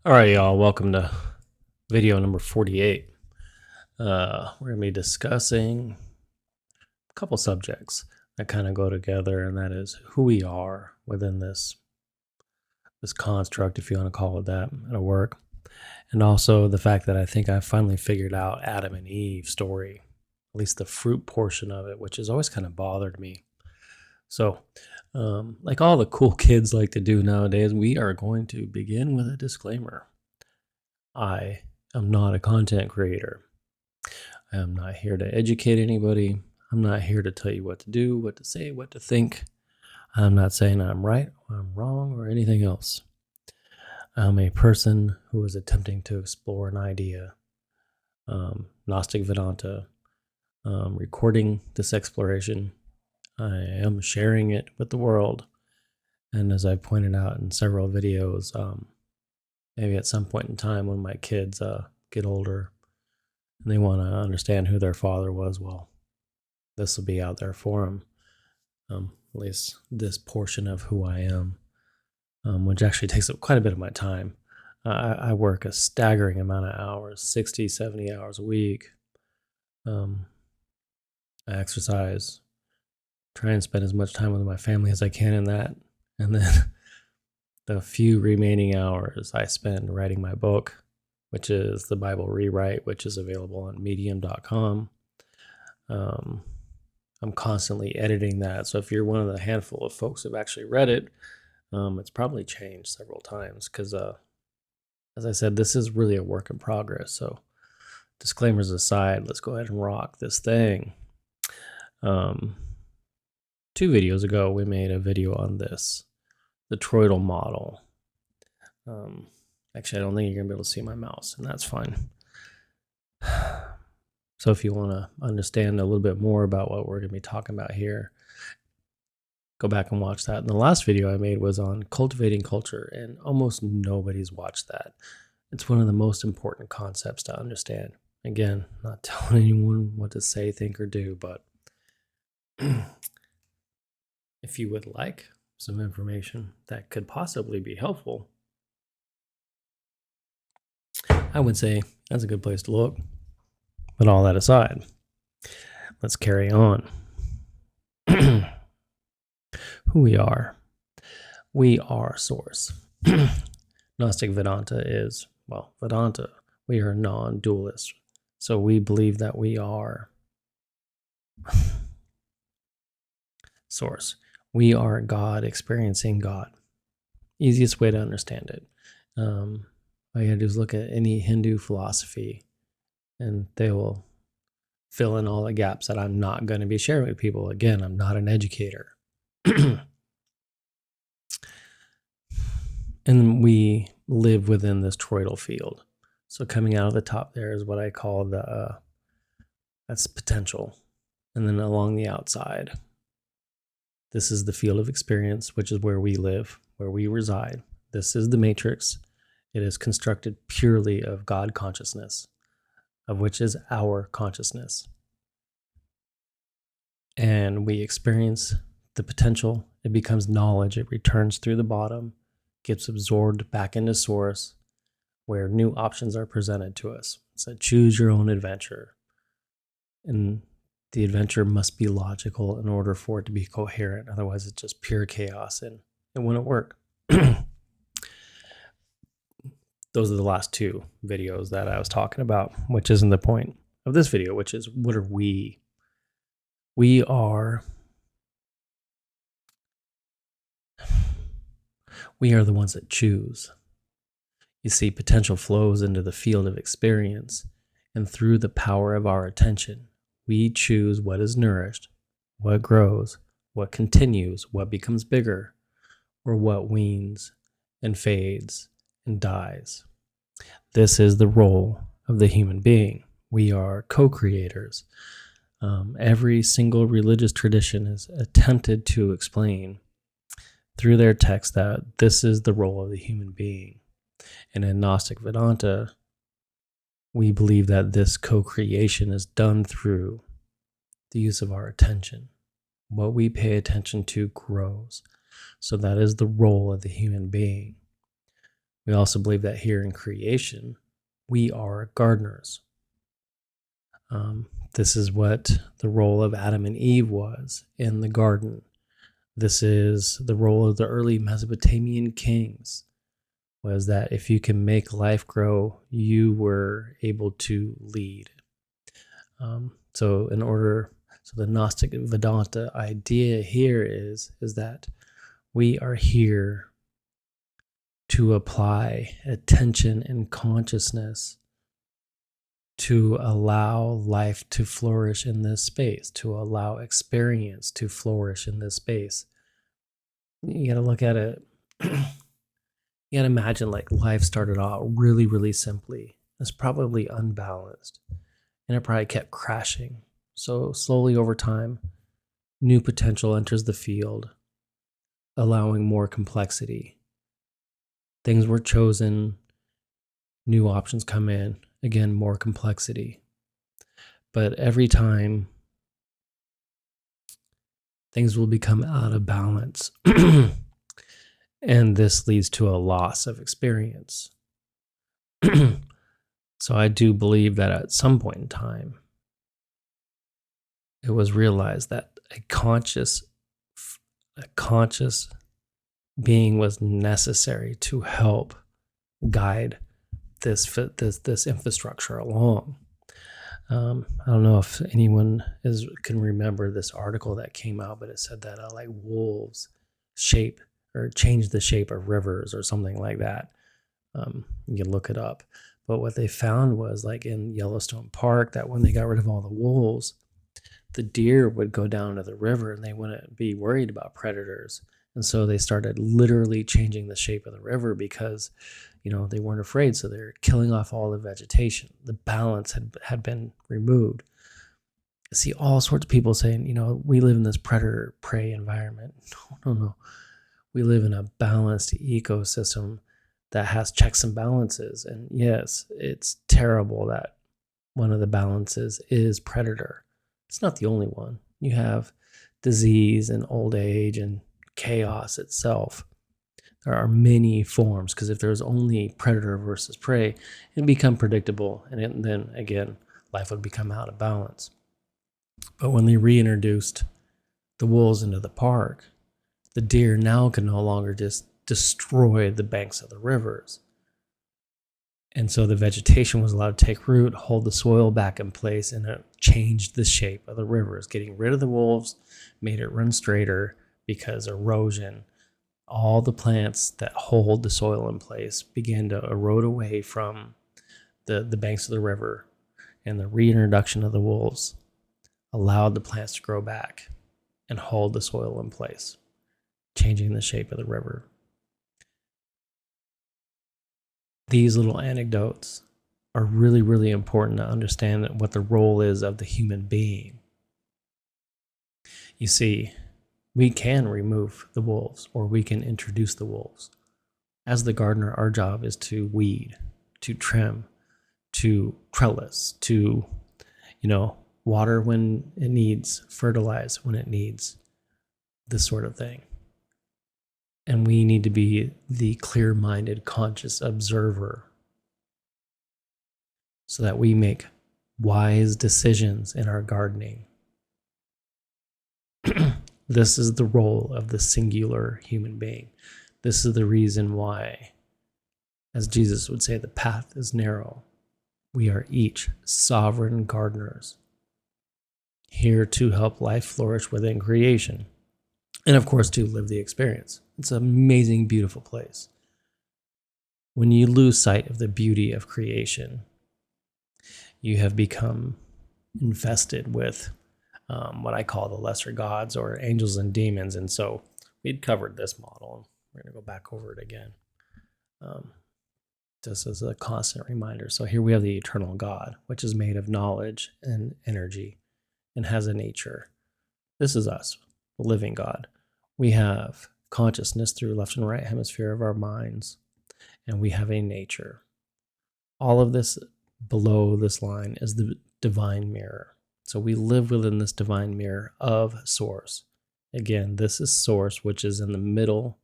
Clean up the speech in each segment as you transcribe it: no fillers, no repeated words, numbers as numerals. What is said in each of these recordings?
All right, y'all. Welcome to video number 48. We're going to be discussing a couple subjects that kind of go together, and that is who we are within this construct, if you want to call it that, at work, and also the fact that I think I finally figured out Adam and Eve story, at least the fruit portion of it, which has always kind of bothered me. So, like all the cool kids like to do nowadays, we are going to begin with a disclaimer. I am not a content creator. I am not here to educate anybody. I'm not here to tell you what to do, what to say, what to think. I'm not saying I'm right or I'm wrong or anything else. I'm a person who is attempting to explore an idea, Gnostic Vedanta, recording this exploration. I am sharing it with the world. And as I pointed out in several videos, maybe at some point in time when my kids get older and they want to understand who their father was, well, this will be out there for them. At least this portion of who I am, which actually takes up quite a bit of my time. I work a staggering amount of hours, 60, 70 hours a week. I exercise, try and spend as much time with my family as I can in that. And then the few remaining hours I spend writing my book, which is the Bible Rewrite, which is available on medium.com. I'm constantly editing that. So if you're one of the handful of folks who've actually read it, it's probably changed several times because, as I said, this is really a work in progress. So disclaimers aside, let's go ahead and rock this thing. 2 videos ago, we made a video on this, the toroidal model. Actually, I don't think you're going to be able to see my mouse, and that's fine. So if you want to understand a little bit more about what we're going to be talking about here, go back and watch that. And the last video I made was on cultivating culture, and almost nobody's watched that. It's one of the most important concepts to understand. Again, not telling anyone what to say, think, or do, but if you would like some information that could possibly be helpful, I would say that's a good place to look. But all that aside, let's carry on. Who we are. We are Source. Gnostic Vedanta is, well, Vedanta. We are non-dualist. So we believe that we are Source. We are God experiencing God. Easiest way to understand it. All you gotta do is look at any Hindu philosophy, and they will fill in all the gaps that I'm not going to be sharing with people. Again, I'm not an educator. And we live within this toroidal field. So coming out of the top there is what I call that's potential. And then along the outside, this is the field of experience, which is where we live, where we reside. This is the matrix. It is constructed purely of God consciousness, of which is our consciousness. And we experience the potential. It becomes knowledge. It returns through the bottom, gets absorbed back into Source, where new options are presented to us. So choose your own adventure. And the adventure must be logical in order for it to be coherent. Otherwise, it's just pure chaos and it wouldn't work. Those are the last 2 videos that I was talking about, which isn't the point of this video, which is what are we? We are the ones that choose. You see, potential flows into the field of experience, and through the power of our attention, we choose what is nourished, what grows, what continues, what becomes bigger, or what weans and fades and dies. This is the role of the human being. We are co-creators. Every single religious tradition has attempted to explain through their text that this is the role of the human being. And in Gnostic Vedanta, we believe that this co-creation is done through the use of our attention. What we pay attention to grows. So that is the role of the human being. We also believe that here in creation, we are gardeners. This is what the role of Adam and Eve was in the garden. This is the role of the early Mesopotamian kings, was that if you can make life grow, you were able to lead. So the Gnostic Vedanta idea here is that we are here to apply attention and consciousness to allow life to flourish in this space, to allow experience to flourish in this space. You got to look at it. You got to imagine like life started out really, really simply. It's probably unbalanced, and it probably kept crashing. So slowly over time, new potential enters the field, allowing more complexity. Things were chosen, new options come in, again, more complexity. But every time, things will become out of balance. And this leads to a loss of experience. So I do believe that at some point in time, it was realized that a conscious being was necessary to help guide this infrastructure along. I don't know if anyone can remember this article that came out, but it said that like wolves change the shape of rivers or something like that. You can look it up. But what they found was like in Yellowstone Park, that when they got rid of all the wolves, the deer would go down to the river and they wouldn't be worried about predators. And so they started literally changing the shape of the river because, they weren't afraid. So they're killing off all the vegetation. The balance had been removed. I see all sorts of people saying, we live in this predator-prey environment. No. We live in a balanced ecosystem that has checks and balances. And yes, it's terrible that one of the balances is predator. It's not the only one. You have disease and old age and chaos itself. There are many forms, because if there's only predator versus prey, it'd become predictable, and then again, life would become out of balance. But when they reintroduced the wolves into the park, the deer now can no longer just destroy the banks of the rivers. And so the vegetation was allowed to take root, hold the soil back in place, and it changed the shape of the rivers. Getting rid of the wolves made it run straighter because erosion, all the plants that hold the soil in place began to erode away from the banks of the river, and the reintroduction of the wolves allowed the plants to grow back and hold the soil in place, changing the shape of the river. These little anecdotes are really, really important to understand what the role is of the human being. You see, we can remove the wolves, or we can introduce the wolves. As the gardener, our job is to weed, to trim, to trellis, to, water when it needs, fertilize when it needs, this sort of thing. And we need to be the clear-minded, conscious observer so that we make wise decisions in our gardening. This is the role of the singular human being. This is the reason why, as Jesus would say, the path is narrow. We are each sovereign gardeners, here to help life flourish within creation. And of course, to live the experience. It's an amazing, beautiful place. When you lose sight of the beauty of creation, you have become infested with what I call the lesser gods, or angels and demons. And so we'd covered this model, and we're going to go back over it again, just as a constant reminder. So here we have the eternal God, which is made of knowledge and energy and has a nature. This is us, the living God. We have consciousness through left and right hemisphere of our minds, and we have a nature. All of this below this line is the divine mirror. So we live within this divine mirror of Source. Again, this is Source, which is in the middle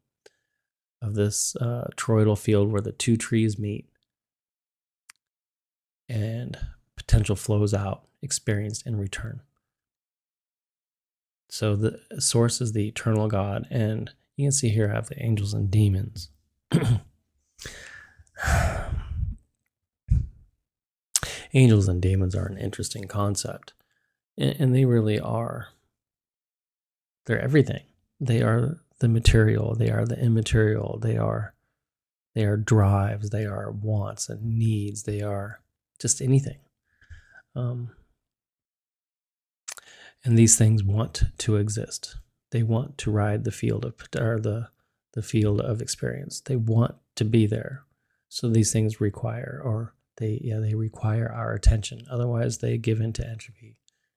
of this toroidal field where the two trees meet and potential flows out, experienced in return. So the source is the eternal God, and you can see here I have the angels and demons. Angels and demons are an interesting concept, and they really are. They're everything. They are the material, they are the immaterial, they are drives, they are wants and needs, they are just anything. And these things want to exist. They want to ride the field of the field of experience. They want to be there. So these things require, they require our attention. Otherwise, they give in to entropy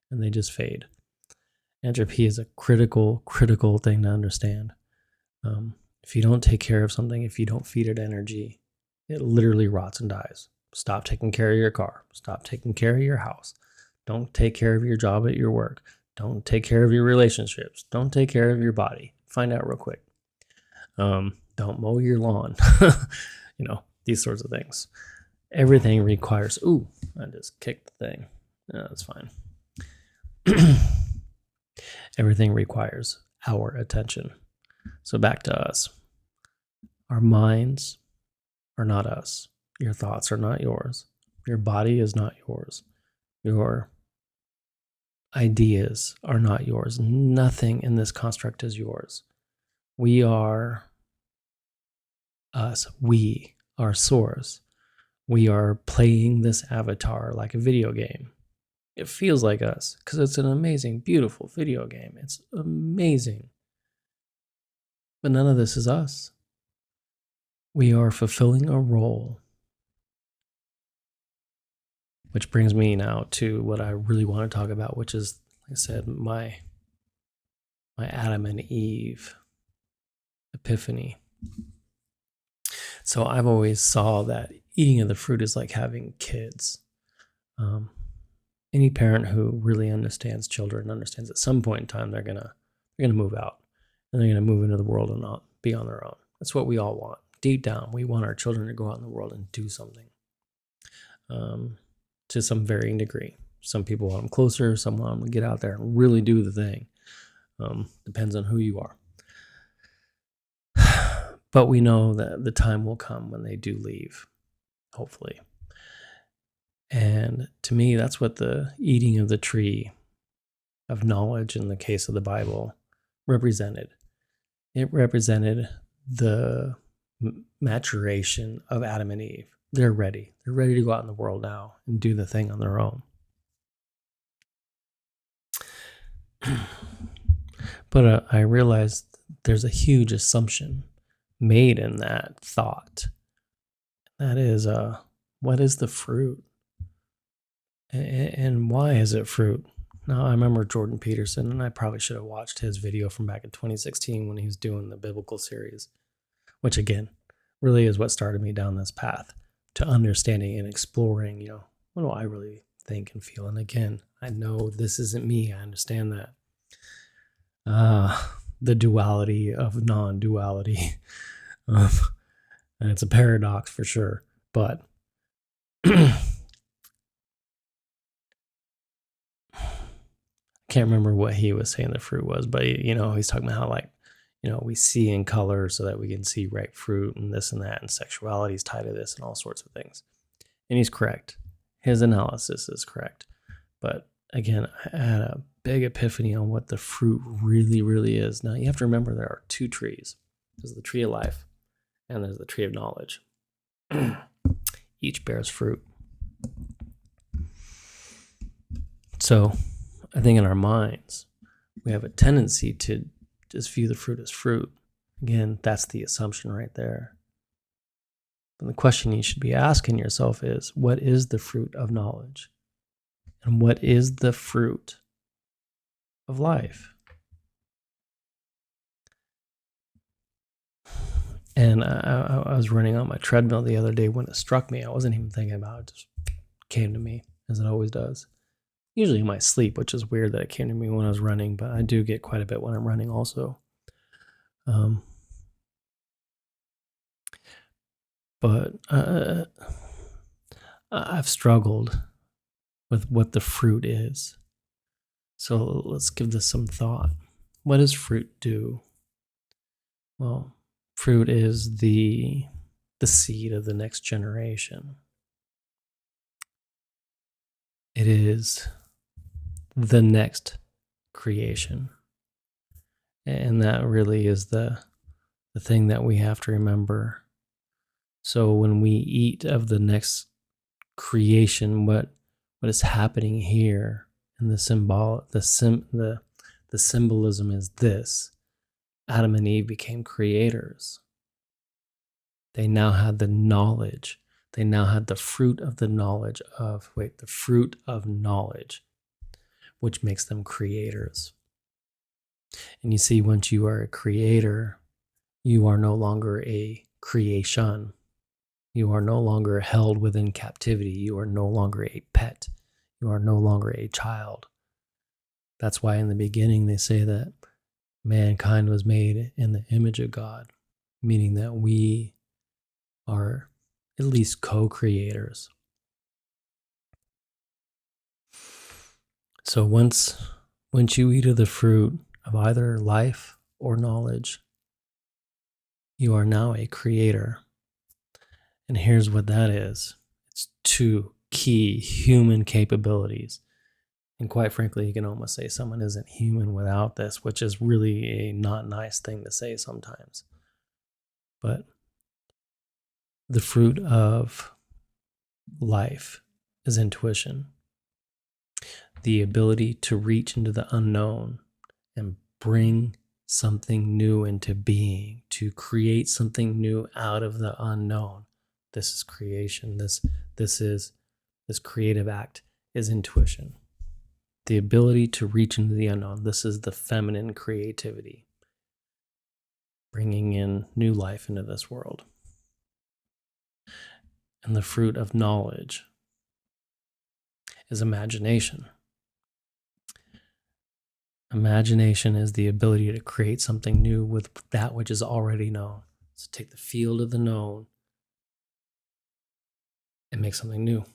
and they just fade. Entropy is a critical thing to understand. If you don't take care of something, if you don't feed it energy, it literally rots and dies. Stop taking care of your car. Stop taking care of your house. Don't take care of your job at your work. Don't take care of your relationships. Don't take care of your body. Find out real quick. Don't mow your lawn. These sorts of things. Everything requires... Ooh, I just kicked the thing. No, that's fine. Everything requires our attention. So back to us. Our minds are not us. Your thoughts are not yours. Your body is not yours. Your ideas are not yours. Nothing in this construct is yours. We are us. We are source. We are playing this avatar like a video game. It feels like us because it's an amazing, beautiful video game. It's amazing. But none of this is us. We are fulfilling a role. Which brings me now to what I really want to talk about, which is, like I said, my Adam and Eve epiphany. So I've always saw that eating of the fruit is like having kids. Any parent who really understands children understands at some point in time they're gonna move out and they're gonna move into the world and not be on their own. That's what we all want. Deep down, we want our children to go out in the world and do something. To some varying degree. Some people want them closer, some want them to get out there and really do the thing. Depends on who you are. But we know that the time will come when they do leave, hopefully. And to me, that's what the eating of the tree of knowledge in the case of the Bible represented. It represented the maturation of Adam and Eve. They're ready. They're ready to go out in the world now and do the thing on their own. But I realized there's a huge assumption made in that thought. That is, what is the fruit? And why is it fruit? Now, I remember Jordan Peterson, and I probably should have watched his video from back in 2016 when he was doing the biblical series, which again, really is what started me down this path to understanding and exploring, what do I really think and feel? And again, I know this isn't me. I understand that. The duality of non-duality. And it's a paradox for sure. But can't remember what he was saying the fruit was, but he's talking about how we see in color so that we can see ripe fruit and this and that, and sexuality is tied to this and all sorts of things. And he's correct. His analysis is correct. But again, I had a big epiphany on what the fruit really, really is. Now you have to remember there are two trees. There's the tree of life and there's the tree of knowledge. Each bears fruit. So I think in our minds, we have a tendency to just view the fruit as fruit. Again, that's the assumption right there. But the question you should be asking yourself is, what is the fruit of knowledge? And what is the fruit of life? And I was running on my treadmill the other day when it struck me. I wasn't even thinking about it. It just came to me, as it always does. Usually in my sleep, which is weird that it came to me when I was running, but I do get quite a bit when I'm running also. But I've struggled with what the fruit is. So let's give this some thought. What does fruit do? Well, fruit is the seed of the next generation. It is the next creation. And that really is the thing that we have to remember. So when we eat of the next creation, what is happening here, and the symbolism is this: Adam and Eve became creators. They now had the knowledge. They now had the fruit of knowledge, which makes them creators. And you see, once you are a creator, you are no longer a creation. You are no longer held within captivity. You are no longer a pet. You are no longer a child. That's why in the beginning they say that mankind was made in the image of God, meaning that we are at least co-creators. So once you eat of the fruit of either life or knowledge, you are now a creator. And here's what that is. It's two key human capabilities. And quite frankly, you can almost say someone isn't human without this, which is really a not nice thing to say sometimes. But the fruit of life is intuition. The ability to reach into the unknown and bring something new into being, to create something new out of the unknown. This is creation. This creative act is intuition. The ability to reach into the unknown. This is the feminine creativity, bringing in new life into this world. And the fruit of knowledge is imagination. Imagination is the ability to create something new with that which is already known. So take the field of the known and make something new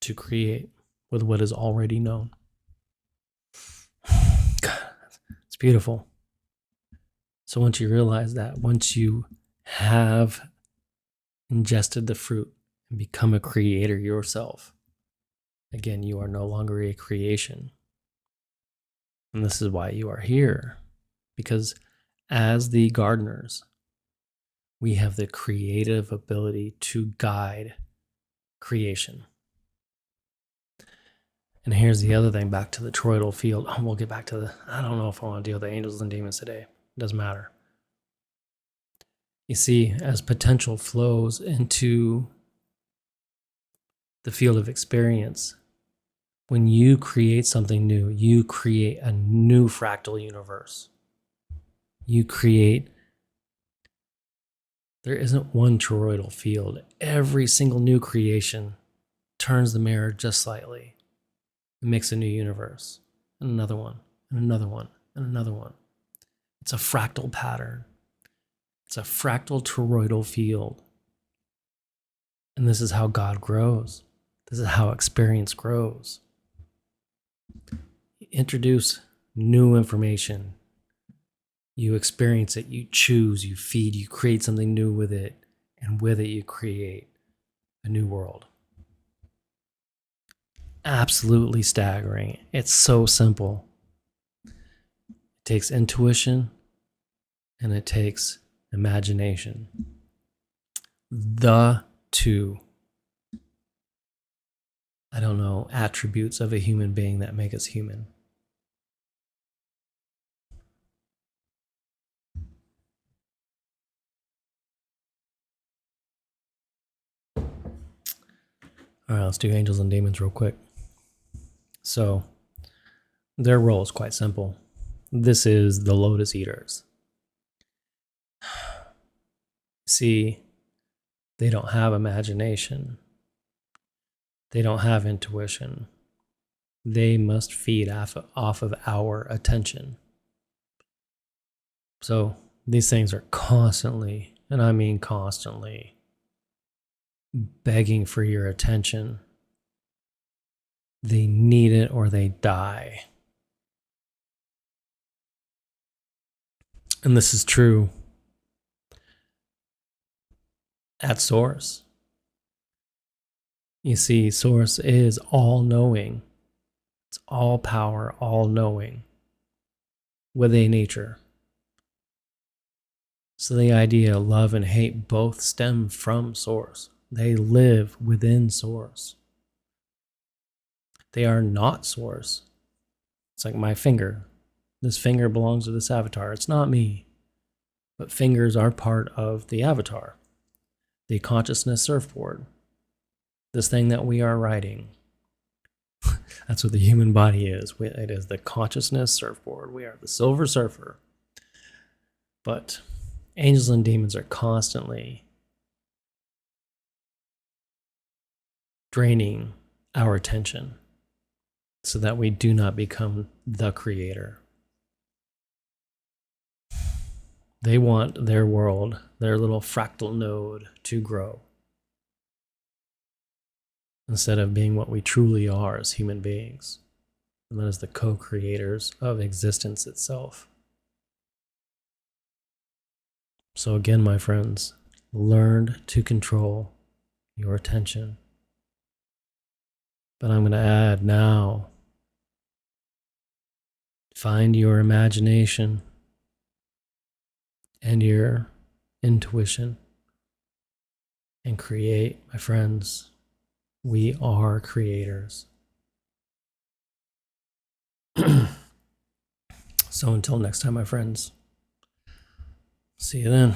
to create with what is already known. God, it's beautiful. So once you realize that, once you have ingested the fruit and become a creator yourself, again, you are no longer a creation. And this is why you are here. Because as the gardeners, we have the creative ability to guide creation. And here's the other thing, back to the toroidal field. We'll get back to I don't know if I want to deal with the angels and demons today. It doesn't matter. You see, as potential flows into the field of experience, when you create something new, you create a new fractal universe. There isn't one toroidal field. Every single new creation turns the mirror just slightly. It makes a new universe, and another one, and another one, and another one. It's a fractal pattern. It's a fractal toroidal field. And this is how God grows. This is how experience grows. You introduce new information. You experience it, you choose, you feed, you create something new with it, and with it you create a new world. Absolutely staggering. It's so simple. It takes intuition and it takes imagination. The two, attributes of a human being that make us human. All right, let's do angels and demons real quick. So, their role is quite simple. This is the lotus eaters. See, they don't have imagination. They don't have intuition. They must feed off of our attention. So, these things are constantly, and I mean constantly, begging for your attention. They need it or they die. And this is true at Source. You see, Source is all knowing. It's all power, all knowing, with a nature. So the idea love and hate both stem from Source. They live within Source. They are not Source. It's like my finger. This finger belongs to this avatar. It's not me. But fingers are part of the avatar, the consciousness surfboard, this thing that we are riding. That's what the human body is. It is the consciousness surfboard. We are the silver surfer. But angels and demons are constantly draining our attention so that we do not become the creator. They want their world, their little fractal node, to grow instead of being what we truly are as human beings, and that is the co-creators of existence itself. So again, my friends, learn to control your attention. But I'm going to add now, find your imagination and your intuition and create, my friends. We are creators. So until next time, my friends, see you then.